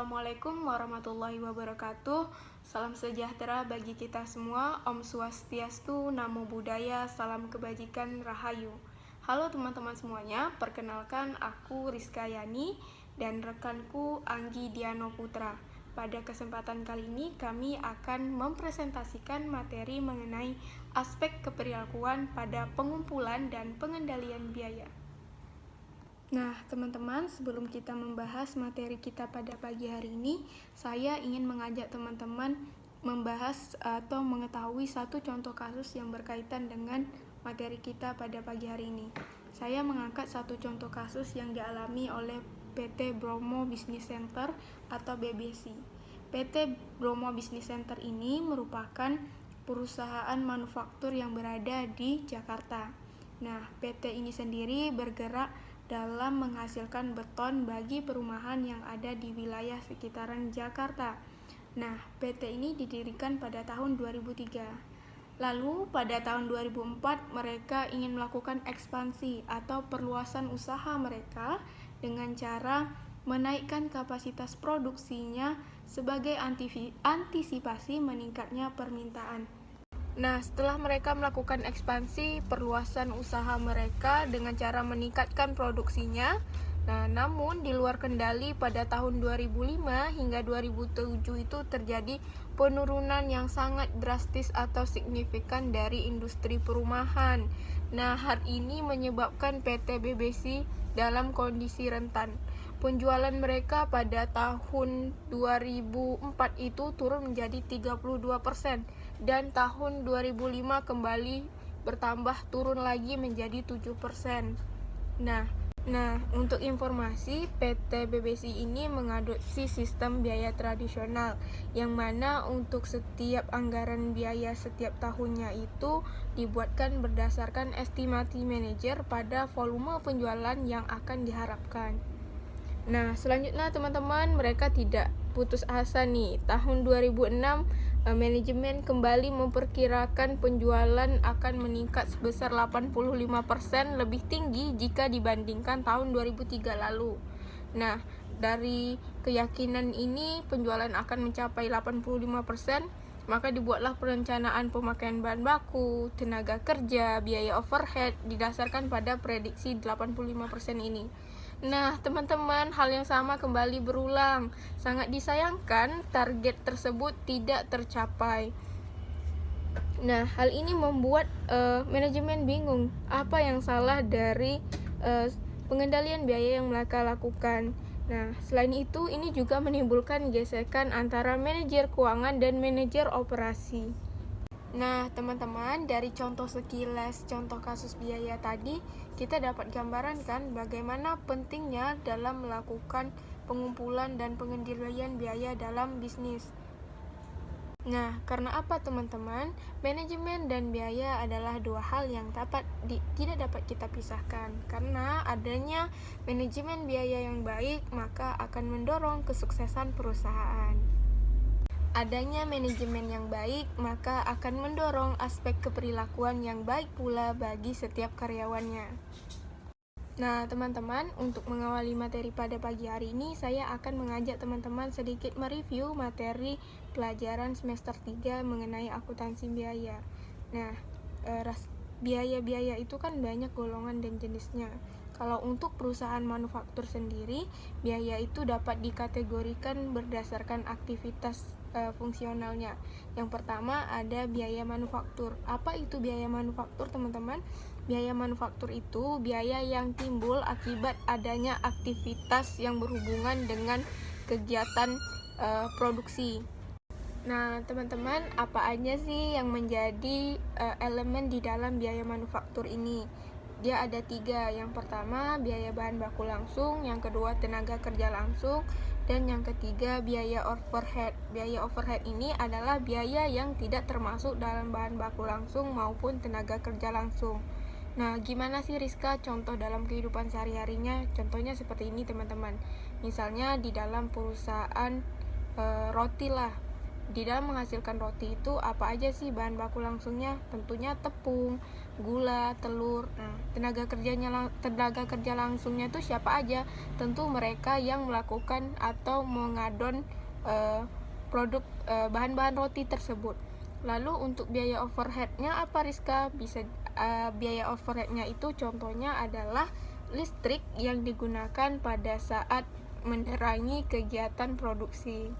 Assalamualaikum warahmatullahi wabarakatuh. Salam sejahtera bagi kita semua. Om Swastiastu, Namo Buddhaya, salam kebajikan, Rahayu. Halo teman-teman semuanya, perkenalkan aku Rizka Yani dan rekanku Anggi Diano Putra. Pada kesempatan kali ini kami akan mempresentasikan materi mengenai aspek keperilakuan pada pengumpulan dan pengendalian biaya. Nah, teman-teman, sebelum kita membahas materi kita pada pagi hari ini, saya ingin mengajak teman-teman membahas atau mengetahui satu contoh kasus yang berkaitan dengan materi kita pada pagi hari ini. Saya mengangkat satu contoh kasus yang dialami oleh PT Bromo Business Center atau BBC. PT Bromo Business Center ini merupakan perusahaan manufaktur yang berada di Jakarta. Nah, PT ini sendiri bergerak dalam menghasilkan beton bagi perumahan yang ada di wilayah sekitaran Jakarta. Nah, PT ini didirikan pada tahun 2003. Lalu, pada tahun 2004, mereka ingin melakukan ekspansi atau perluasan usaha mereka dengan cara menaikkan kapasitas produksinya sebagai antisipasi meningkatnya permintaan. Nah, setelah mereka melakukan ekspansi perluasan usaha mereka dengan cara meningkatkan produksinya, namun di luar kendali pada tahun 2005 hingga 2007 itu terjadi penurunan yang sangat drastis atau signifikan dari industri perumahan. Nah, hal ini menyebabkan PT BBC dalam kondisi rentan. Penjualan mereka pada tahun 2004 itu turun menjadi 32%. Dan tahun 2005 kembali bertambah turun lagi menjadi 7%. Nah, untuk informasi, PT BBC ini mengadopsi sistem biaya tradisional yang mana untuk setiap anggaran biaya setiap tahunnya itu dibuatkan berdasarkan estimasi manajer pada volume penjualan yang akan diharapkan. Nah, selanjutnya teman-teman, mereka tidak putus asa nih. Tahun 2006 manajemen kembali memperkirakan penjualan akan meningkat sebesar 85% lebih tinggi jika dibandingkan tahun 2003 lalu. Nah, dari keyakinan ini penjualan akan mencapai 85%, maka dibuatlah perencanaan pemakaian bahan baku, tenaga kerja, biaya overhead didasarkan pada prediksi 85% ini. Nah, teman-teman, hal yang sama kembali berulang. Sangat disayangkan target tersebut tidak tercapai. Nah, hal ini membuat manajemen bingung apa yang salah dari pengendalian biaya yang mereka lakukan. Nah, selain itu, ini juga menimbulkan gesekan antara manajer keuangan dan manajer operasi. Nah, teman-teman, dari contoh sekilas contoh kasus biaya tadi, kita dapat gambaran kan bagaimana pentingnya dalam melakukan pengumpulan dan pengendalian biaya dalam bisnis. Nah, karena apa teman-teman? Manajemen dan biaya adalah dua hal yang tidak dapat kita pisahkan. Karena adanya manajemen biaya yang baik, maka akan mendorong kesuksesan perusahaan. Adanya manajemen yang baik, maka akan mendorong aspek keperilakuan yang baik pula bagi setiap karyawannya. Nah, teman-teman, untuk mengawali materi pada pagi hari ini, saya akan mengajak teman-teman sedikit mereview materi pelajaran semester 3 mengenai akuntansi biaya. Nah, biaya-biaya itu kan banyak golongan dan jenisnya. Kalau untuk perusahaan manufaktur sendiri, biaya itu dapat dikategorikan berdasarkan aktivitas fungsionalnya. Yang pertama ada biaya manufaktur. Apa itu biaya manufaktur, teman-teman? Biaya manufaktur itu biaya yang timbul akibat adanya aktivitas yang berhubungan dengan kegiatan produksi. Nah, teman-teman, apa aja sih yang menjadi elemen di dalam biaya manufaktur ini? Dia ada 3. Yang pertama, biaya bahan baku langsung. Yang kedua, tenaga kerja langsung. Dan yang ketiga, biaya overhead. Biaya overhead ini adalah biaya yang tidak termasuk dalam bahan baku langsung maupun tenaga kerja langsung. Nah, gimana sih Rizka contoh dalam kehidupan sehari-harinya? Contohnya seperti ini teman-teman. Misalnya di dalam perusahaan roti lah. Di dalam menghasilkan roti itu apa aja sih bahan baku langsungnya? Tentunya tepung, gula, telur. Nah, tenaga kerja langsungnya itu siapa aja? Tentu mereka yang melakukan atau mengadon produk bahan-bahan roti tersebut. Lalu untuk biaya overheadnya apa, Rizka? Biaya overheadnya itu contohnya adalah listrik yang digunakan pada saat menerangi kegiatan produksi.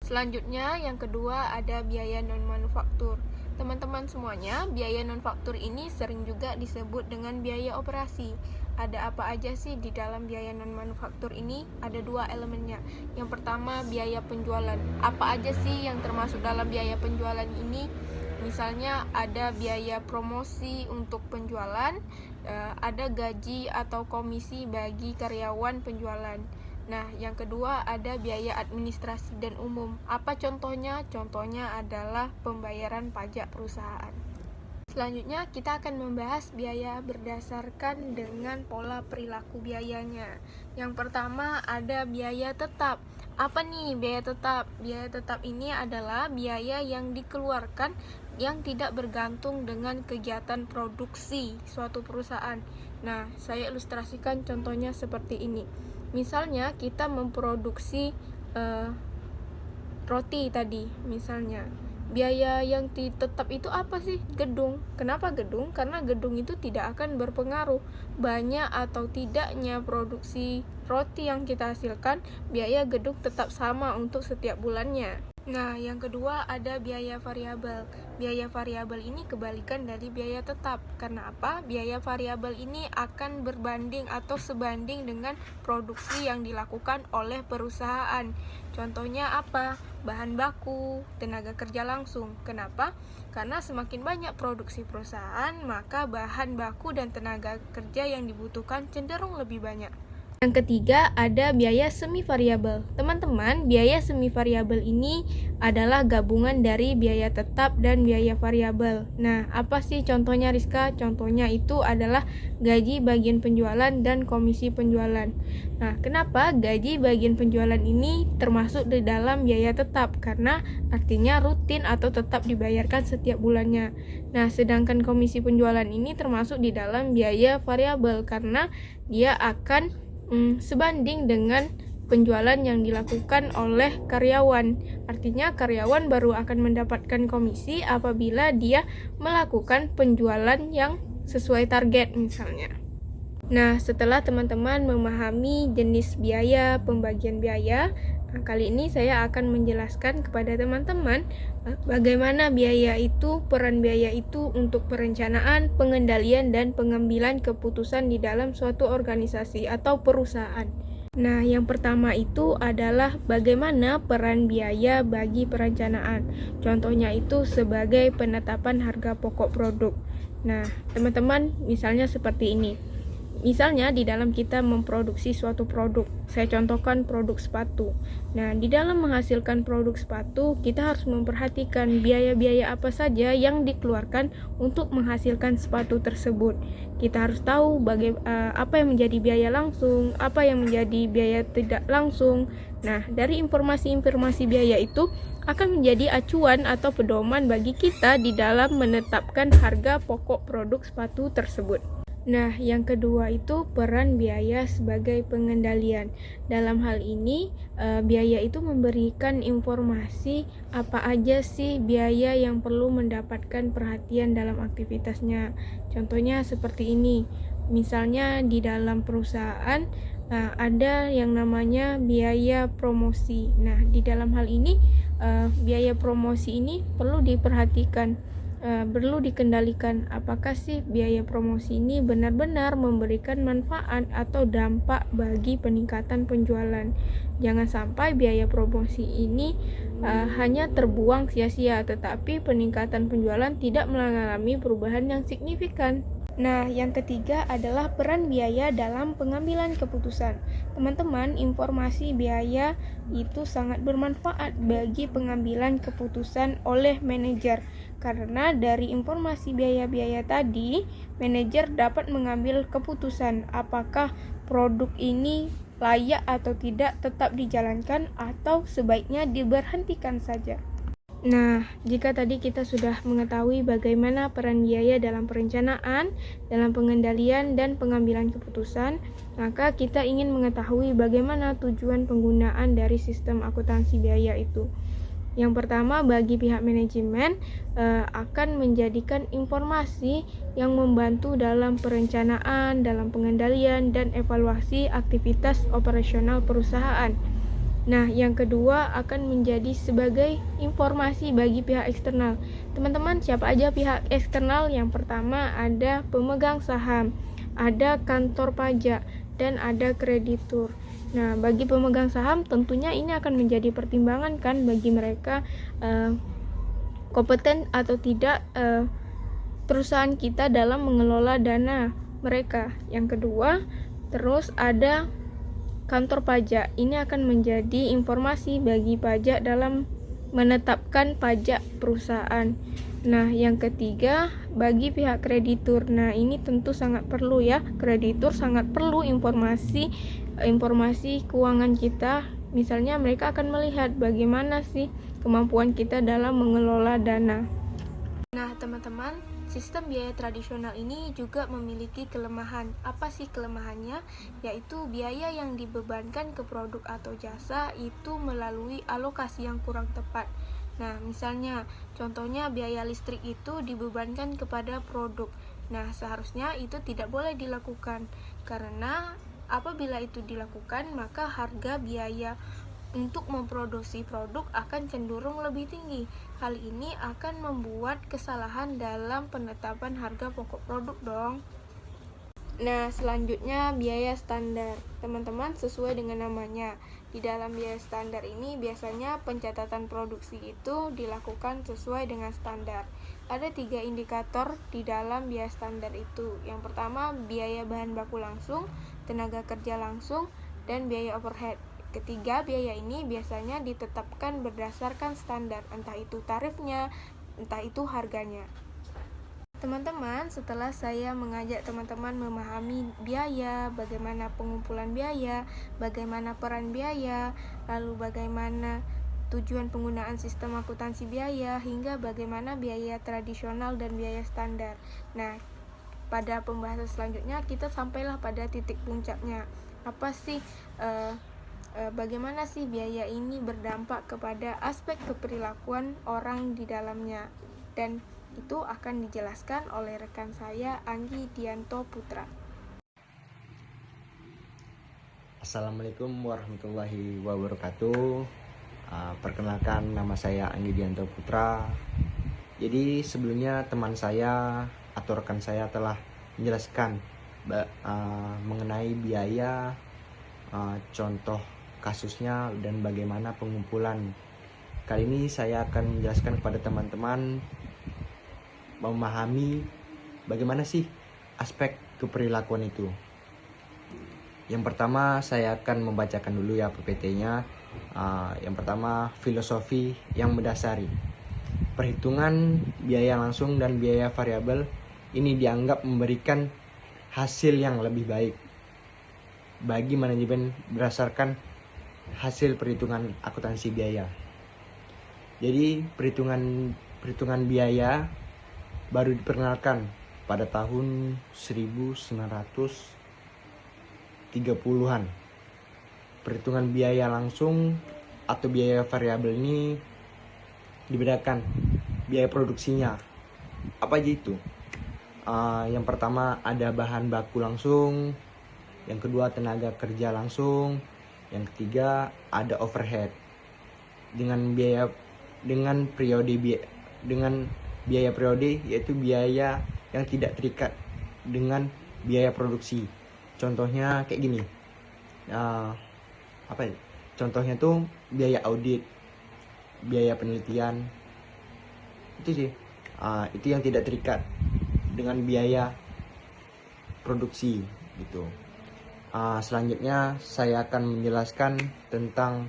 Selanjutnya, yang kedua ada biaya non-manufaktur. Teman-teman semuanya, biaya non-faktur ini sering juga disebut dengan biaya operasi. Ada apa aja sih di dalam biaya non-manufaktur ini? Ada dua elemennya. Yang pertama, biaya penjualan. Apa aja sih yang termasuk dalam biaya penjualan ini? Misalnya ada biaya promosi untuk penjualan, ada gaji atau komisi bagi karyawan penjualan. Nah, yang kedua ada biaya administrasi dan umum. Apa contohnya? Contohnya adalah pembayaran pajak perusahaan. Selanjutnya kita akan membahas biaya berdasarkan dengan pola perilaku biayanya. Yang pertama ada biaya tetap. Apa nih biaya tetap? Biaya tetap ini adalah biaya yang dikeluarkan yang tidak bergantung dengan kegiatan produksi suatu perusahaan. Nah, saya ilustrasikan contohnya seperti ini. Misalnya kita memproduksi roti tadi, misalnya biaya yang tetap itu apa sih? Gedung. Kenapa gedung? Karena gedung itu tidak akan berpengaruh banyak atau tidaknya produksi roti yang kita hasilkan, biaya gedung tetap sama untuk setiap bulannya. Nah, yang kedua ada biaya variabel. Biaya variabel ini kebalikan dari biaya tetap. Karena apa? Biaya variabel ini akan berbanding atau sebanding dengan produksi yang dilakukan oleh perusahaan. Contohnya apa? Bahan baku, tenaga kerja langsung. Kenapa? Karena semakin banyak produksi perusahaan, maka bahan baku dan tenaga kerja yang dibutuhkan cenderung lebih banyak. Yang ketiga ada biaya semi variabel. Teman-teman, biaya semi variabel ini adalah gabungan dari biaya tetap dan biaya variabel. Nah, apa sih contohnya, Rizka? Contohnya itu adalah gaji bagian penjualan dan komisi penjualan. Nah, kenapa gaji bagian penjualan ini termasuk di dalam biaya tetap? Karena artinya rutin atau tetap dibayarkan setiap bulannya. Nah, sedangkan komisi penjualan ini termasuk di dalam biaya variabel karena dia akan sebanding dengan penjualan yang dilakukan oleh karyawan. Artinya karyawan baru akan mendapatkan komisi apabila dia melakukan penjualan yang sesuai target misalnya. Nah, setelah teman-teman memahami jenis biaya, pembagian biaya, kali ini saya akan menjelaskan kepada teman-teman bagaimana peran biaya itu untuk perencanaan, pengendalian, dan pengambilan keputusan di dalam suatu organisasi atau perusahaan. Nah, yang pertama itu adalah bagaimana peran biaya bagi perencanaan. Contohnya itu sebagai penetapan harga pokok produk. Nah, teman-teman misalnya seperti ini. Misalnya di dalam kita memproduksi suatu produk, saya contohkan produk sepatu. Nah, di dalam menghasilkan produk sepatu, kita harus memperhatikan biaya-biaya apa saja yang dikeluarkan untuk menghasilkan sepatu tersebut. Kita harus tahu apa yang menjadi biaya langsung, apa yang menjadi biaya tidak langsung. Nah, dari informasi-informasi biaya itu akan menjadi acuan atau pedoman bagi kita di dalam menetapkan harga pokok produk sepatu tersebut. Nah, yang kedua itu peran biaya sebagai pengendalian. Dalam hal ini, biaya itu memberikan informasi apa aja sih biaya yang perlu mendapatkan perhatian dalam aktivitasnya. Contohnya seperti ini. Misalnya di dalam perusahaan ada yang namanya biaya promosi. Nah, di dalam hal ini biaya promosi ini perlu diperhatikan. Perlu dikendalikan apakah sih biaya promosi ini benar-benar memberikan manfaat atau dampak bagi peningkatan penjualan. Jangan sampai biaya promosi ini hanya terbuang sia-sia, tetapi peningkatan penjualan tidak mengalami perubahan yang signifikan. Nah, yang ketiga adalah peran biaya dalam pengambilan keputusan. Teman-teman, informasi biaya itu sangat bermanfaat bagi pengambilan keputusan oleh manajer. Karena dari informasi biaya-biaya tadi, manajer dapat mengambil keputusan apakah produk ini layak atau tidak tetap dijalankan atau sebaiknya diberhentikan saja. Nah, jika tadi kita sudah mengetahui bagaimana peran biaya dalam perencanaan, dalam pengendalian, dan pengambilan keputusan, maka kita ingin mengetahui bagaimana tujuan penggunaan dari sistem akuntansi biaya itu. Yang pertama, bagi pihak manajemen akan menjadikan informasi yang membantu dalam perencanaan, dalam pengendalian, dan evaluasi aktivitas operasional perusahaan. Nah, yang kedua akan menjadi sebagai informasi bagi pihak eksternal. Teman-teman, siapa aja pihak eksternal? Yang pertama ada pemegang saham, ada kantor pajak, dan ada kreditur. Nah, bagi pemegang saham tentunya ini akan menjadi pertimbangan kan bagi mereka kompeten atau tidak perusahaan kita dalam mengelola dana mereka. Yang kedua, terus ada kantor pajak. Ini akan menjadi informasi bagi pajak dalam menetapkan pajak perusahaan. Nah, yang ketiga, bagi pihak kreditur. Nah, ini tentu sangat perlu ya. Kreditur sangat perlu informasi keuangan kita. Misalnya mereka akan melihat bagaimana sih kemampuan kita dalam mengelola dana. Nah, teman-teman, sistem biaya tradisional ini juga memiliki kelemahan. Apa sih kelemahannya? Yaitu biaya yang dibebankan ke produk atau jasa itu melalui alokasi yang kurang tepat. Nah, misalnya, contohnya biaya listrik itu dibebankan kepada produk. Nah, seharusnya itu tidak boleh dilakukan, karena apabila itu dilakukan, maka harga biaya untuk memproduksi produk akan cenderung lebih tinggi. Hal ini akan membuat kesalahan dalam penetapan harga pokok produk dong. Nah, selanjutnya biaya standar. Teman-teman, sesuai dengan namanya, di dalam biaya standar ini biasanya pencatatan produksi itu dilakukan sesuai dengan standar. Ada 3 indikator di dalam biaya standar itu. Yang pertama, biaya bahan baku langsung, tenaga kerja langsung, dan biaya overhead. Ketiga biaya ini biasanya ditetapkan berdasarkan standar, entah itu tarifnya, entah itu harganya. Teman-teman, setelah saya mengajak teman-teman memahami biaya, bagaimana pengumpulan biaya, bagaimana peran biaya, lalu bagaimana tujuan penggunaan sistem akuntansi biaya, hingga bagaimana biaya tradisional dan biaya standar. Nah, pada pembahasan selanjutnya kita sampailah pada titik puncaknya. Apa sih bagaimana sih biaya ini berdampak kepada aspek keperilakuan orang di dalamnya, dan itu akan dijelaskan oleh rekan saya Anggi Dianto Putra. Assalamualaikum warahmatullahi wabarakatuh. Perkenalkan, nama saya Anggi Dianto Putra. Jadi sebelumnya teman saya atau rekan saya telah menjelaskan mengenai biaya, contoh kasusnya, dan bagaimana pengumpulan. Kali ini saya akan menjelaskan kepada teman-teman memahami bagaimana sih aspek keperilakuan itu. Yang pertama saya akan membacakan dulu ya PPT-nya. Yang pertama, filosofi yang mendasari perhitungan biaya langsung dan biaya variabel ini dianggap memberikan hasil yang lebih baik bagi manajemen berdasarkan hasil perhitungan akuntansi biaya. Jadi perhitungan biaya baru diperkenalkan pada tahun 1930-an. Perhitungan biaya langsung atau biaya variabel ini dibedakan biaya produksinya. Apa aja itu? Yang pertama ada bahan baku langsung, yang kedua tenaga kerja langsung, yang ketiga ada overhead. Dengan biaya periode yaitu biaya yang tidak terikat dengan biaya produksi. Contohnya kayak gini. Contohnya tuh biaya audit, biaya penelitian. Itu sih. Itu yang tidak terikat dengan biaya produksi gitu. Selanjutnya saya akan menjelaskan tentang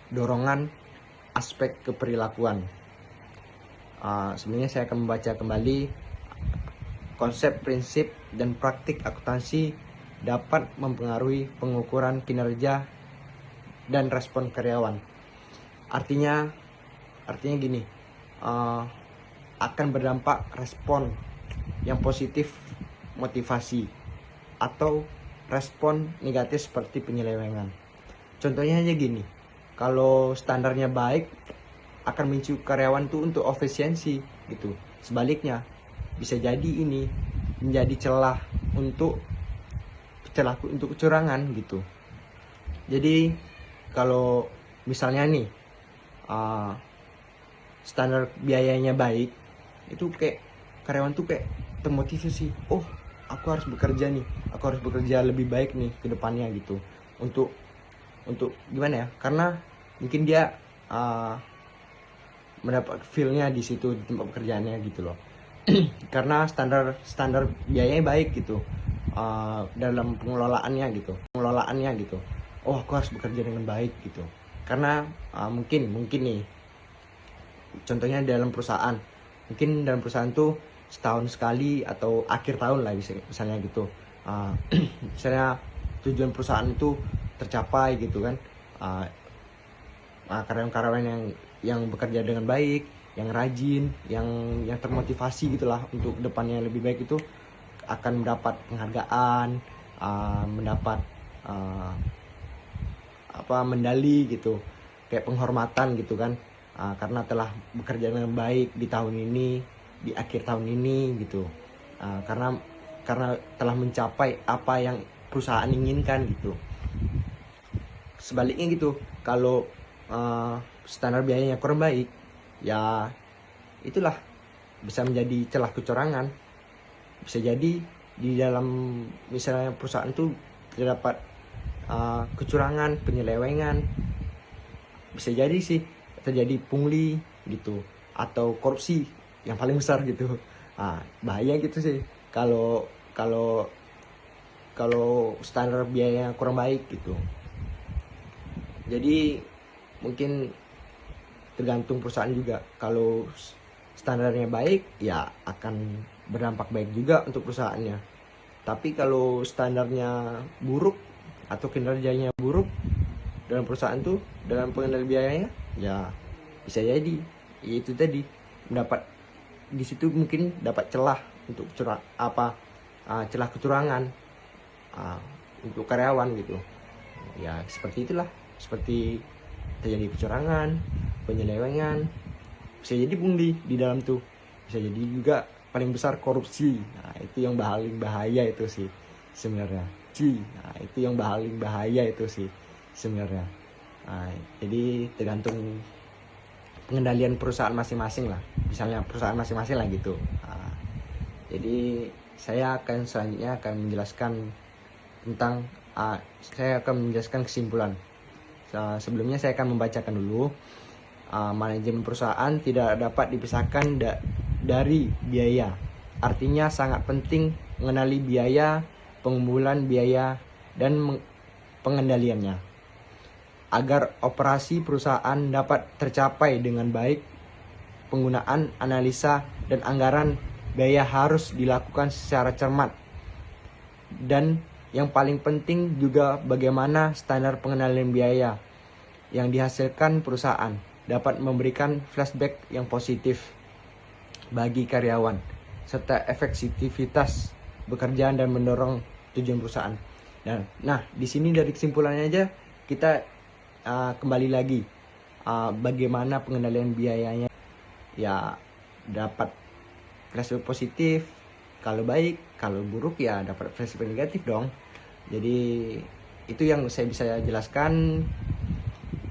dorongan aspek keperilakuan. Sebelumnya saya akan membaca kembali konsep, prinsip, dan praktik akuntansi dapat mempengaruhi pengukuran kinerja dan respon karyawan. Artinya artinya gini, akan berdampak respon yang positif, motivasi, atau respon negatif seperti penyelewengan. Contohnya aja gini, kalau standarnya baik akan memicu karyawan tuh untuk efisiensi gitu. Sebaliknya bisa jadi ini menjadi celah untuk kecurangan gitu. Jadi kalau misalnya nih standar biayanya baik, itu kayak karyawan tuh kayak termotivasi, oh aku harus bekerja nih, aku harus bekerja lebih baik nih ke depannya gitu. Untuk gimana ya, karena mungkin dia mendapat feel-nya di situ, di tempat pekerjaannya gitu loh. Karena standar biayanya baik gitu, dalam pengelolaannya gitu. Oh aku harus bekerja dengan baik gitu, karena mungkin nih contohnya dalam perusahaan, mungkin dalam perusahaan tuh setahun sekali atau akhir tahun lah misalnya gitu, misalnya tujuan perusahaan itu tercapai gitu kan, karyawan-karyawan yang bekerja dengan baik, yang rajin, yang termotivasi gitulah untuk depannya lebih baik, itu akan mendapat penghargaan, mendapat medali gitu, kayak penghormatan gitu kan, karena telah bekerja dengan baik di tahun ini, di akhir tahun ini gitu, karena telah mencapai apa yang perusahaan inginkan gitu. Sebaliknya gitu, kalau standar biayanya kurang baik, ya itulah bisa menjadi celah kecurangan. Bisa jadi di dalam misalnya perusahaan itu terdapat kecurangan, penyelewengan, bisa jadi sih terjadi pungli gitu, atau korupsi yang paling besar gitu. Bahaya gitu sih kalau standar biayanya kurang baik gitu. Jadi mungkin tergantung perusahaan juga. Kalau standarnya baik, ya akan berdampak baik juga untuk perusahaannya. Tapi kalau standarnya buruk atau kinerjanya buruk dalam perusahaan tuh, dalam pengendalian biayanya, ya bisa jadi itu tadi mendapat di situ mungkin dapat celah untuk celah kecurangan untuk karyawan gitu. Ya seperti itulah, seperti terjadi kecurangan, penyelewengan, bisa jadi pungli di dalam tuh, bisa jadi juga paling besar korupsi. Itu yang paling bahaya itu sih sebenarnya. Itu yang paling bahaya itu sih sebenarnya. Jadi tergantung pengendalian perusahaan masing-masing lah, misalnya perusahaan masing-masing lah gitu. Jadi saya akan selanjutnya menjelaskan tentang saya akan menjelaskan kesimpulan. Sebelumnya saya akan membacakan dulu. Manajemen perusahaan tidak dapat dipisahkan dari biaya. Artinya sangat penting mengenali biaya, pengumpulan biaya, dan pengendaliannya. Agar operasi perusahaan dapat tercapai dengan baik, penggunaan analisa dan anggaran biaya harus dilakukan secara cermat. Dan yang paling penting juga bagaimana standar pengendalian biaya yang dihasilkan perusahaan dapat memberikan flashback yang positif bagi karyawan, serta efektivitas pekerjaan dan mendorong tujuan perusahaan. Nah, di sini dari kesimpulannya aja kita kembali lagi bagaimana pengendalian biayanya, ya dapat flashback positif kalau baik, kalau buruk ya dapat flashback negatif dong. Jadi itu yang saya bisa jelaskan.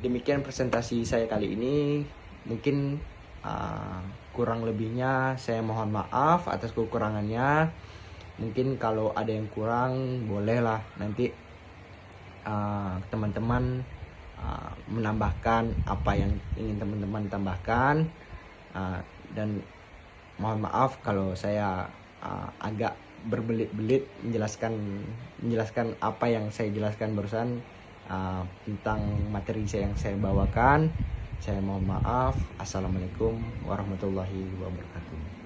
Demikian presentasi saya kali ini. Mungkin kurang lebihnya saya mohon maaf atas kekurangannya. Mungkin kalau ada yang kurang bolehlah nanti teman-teman menambahkan apa yang ingin teman-teman tambahkan, dan mohon maaf kalau saya agak berbelit-belit menjelaskan apa yang saya jelaskan barusan tentang materi yang saya bawakan. Saya mohon maaf. Assalamualaikum warahmatullahi wabarakatuh.